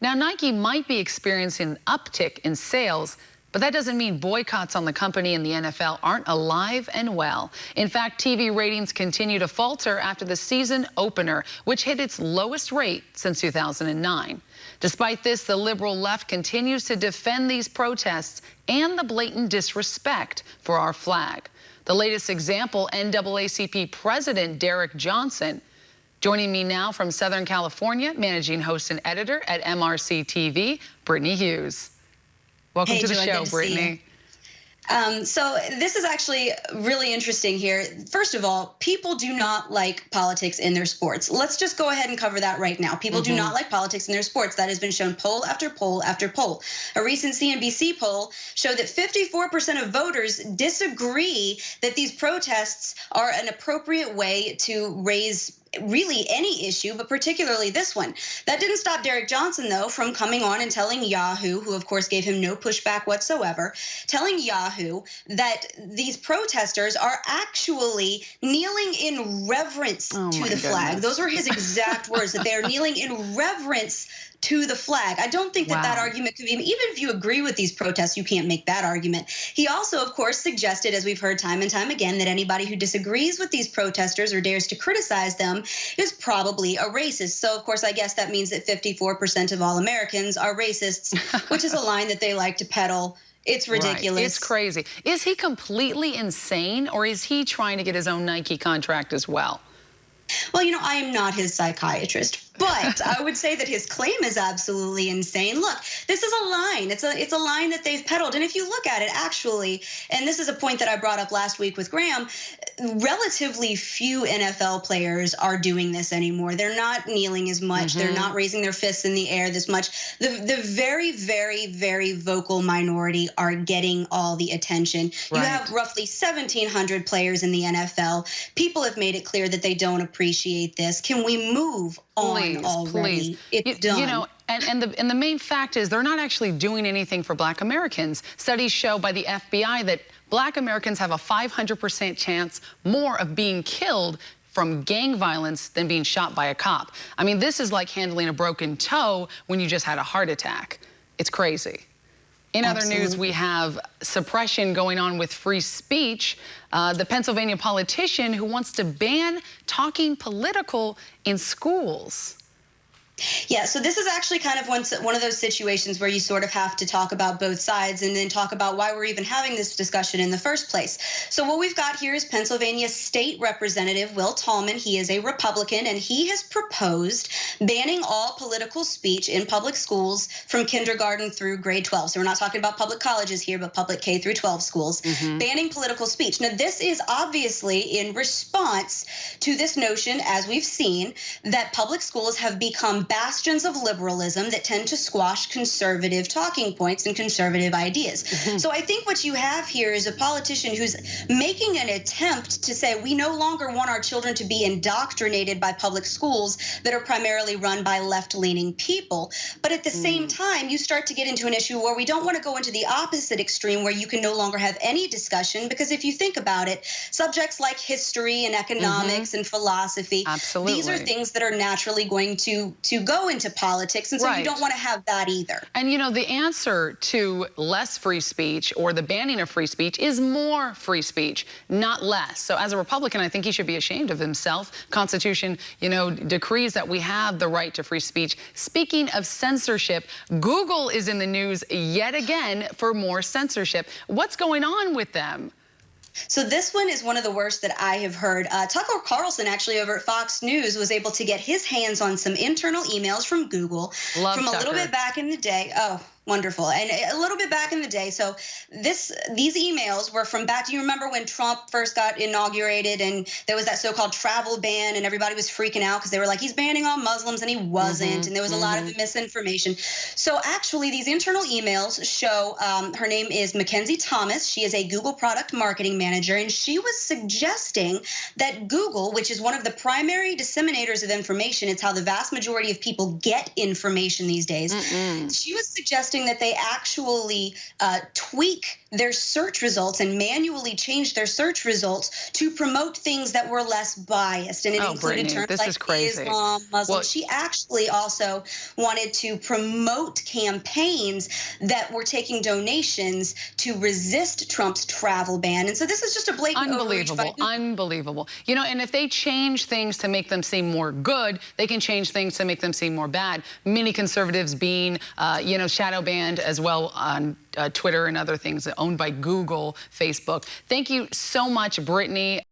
Now, Nike might be experiencing an uptick in sales, but that doesn't mean boycotts on the company and the NFL aren't alive and well. In fact, TV ratings continue to falter after the season opener, which hit its lowest rate since 2009. Despite this, the liberal left continues to defend these protests and the blatant disrespect for our flag. The latest example, NAACP President Derek Johnson. Joining me now from Southern California, managing host and editor at MRC-TV, Brittany Hughes. Welcome to the show, Brittany. So this is actually really interesting here. First of all, people do not like politics in their sports. Let's just go ahead and cover that right now. People do not like politics in their sports. That has been shown poll after poll after poll. A recent CNBC poll showed that 54% of voters disagree that these protests are an appropriate way to raise really any issue, but particularly this one. That didn't stop Derek Johnson, though, from coming on and telling Yahoo, who of course gave him no pushback whatsoever, telling Yahoo that these protesters are actually kneeling in reverence to the flag. Those are his exact words, that they are kneeling in reverence to the flag. I don't think that that argument could be, even if you agree with these protests, you can't make that argument. He also, of course, suggested, as we've heard time and time again, that anybody who disagrees with these protesters or dares to criticize them is probably a racist. So, of course, I guess that means that 54% of all Americans are racists, which is a line that they like to peddle. It's ridiculous. Right. It's crazy. Is he completely insane, or is he trying to get his own Nike contract as well? Well, you know, I am not his psychiatrist, but I would say that his claim is absolutely insane. Look, this is a line. It's a line that they've peddled. And if you look at it, actually, and this is a point that I brought up last week with Graham, relatively few NFL players are doing this anymore. They're not kneeling as much. They're not raising their fists in the air this much. The very, very, very vocal minority are getting all the attention. You have roughly 1,700 players in the NFL. People have made it clear that they don't appreciate this. Can we move on already? It's done. You know, and the main fact is they're not actually doing anything for Black Americans. Studies show by the FBI that Black Americans have a 500% chance more of being killed from gang violence than being shot by a cop. I mean, this is like handling a broken toe when you just had a heart attack. It's crazy. In other news, we have suppression going on with free speech. The Pennsylvania politician who wants to ban talking political in schools. Yeah, so this is actually kind of one of those situations where you sort of have to talk about both sides and then talk about why we're even having this discussion in the first place. So what we've got here is Pennsylvania State Representative Will Tallman. He is a Republican, and he has proposed banning all political speech in public schools from kindergarten through grade 12. So we're not talking about public colleges here, but public K through 12 schools, banning political speech. Now, this is obviously in response to this notion, as we've seen, that public schools have become bastions of liberalism that tend to squash conservative talking points and conservative ideas. So I think what you have here is a politician who's making an attempt to say we no longer want our children to be indoctrinated by public schools that are primarily run by left-leaning people. But at the same time, you start to get into an issue where we don't want to go into the opposite extreme where you can no longer have any discussion, because if you think about it, subjects like history and economics and philosophy, these are things that are naturally going to go into politics, and so you don't want to have that either. And you know, the answer to less free speech or the banning of free speech is more free speech, not less. So as a Republican, I think he should be ashamed of himself. Constitution, you know, decrees that we have the right to free speech. Speaking of censorship, Google is in the news yet again for more censorship. What's going on with them? So this one is one of the worst that I have heard. Tucker Carlson, actually, over at Fox News, was able to get his hands on some internal emails from Google from a little bit back in the day. Oh, wonderful. And a little bit back in the day. So these emails were from back, do you remember when Trump first got inaugurated and there was that so-called travel ban and everybody was freaking out because they were like, he's banning all Muslims, and he wasn't. And there was a lot of misinformation. So actually, these internal emails show, her name is Mackenzie Thomas. She is a Google product marketing manager, and she was suggesting that Google, which is one of the primary disseminators of information, it's how the vast majority of people get information these days. She was suggesting that they actually tweak their search results and manually changed their search results to promote things that were less biased. And it included Brittany, terms this like is crazy. Islam, Muslim. Well, she actually also wanted to promote campaigns that were taking donations to resist Trump's travel ban. And so this is just a blatant unbelievable, unbelievable. You know, and if they change things to make them seem more good, they can change things to make them seem more bad. Many conservatives being, you know, shadow banned as well on Twitter and other things owned by Google, Facebook. Thank you so much, Brittany.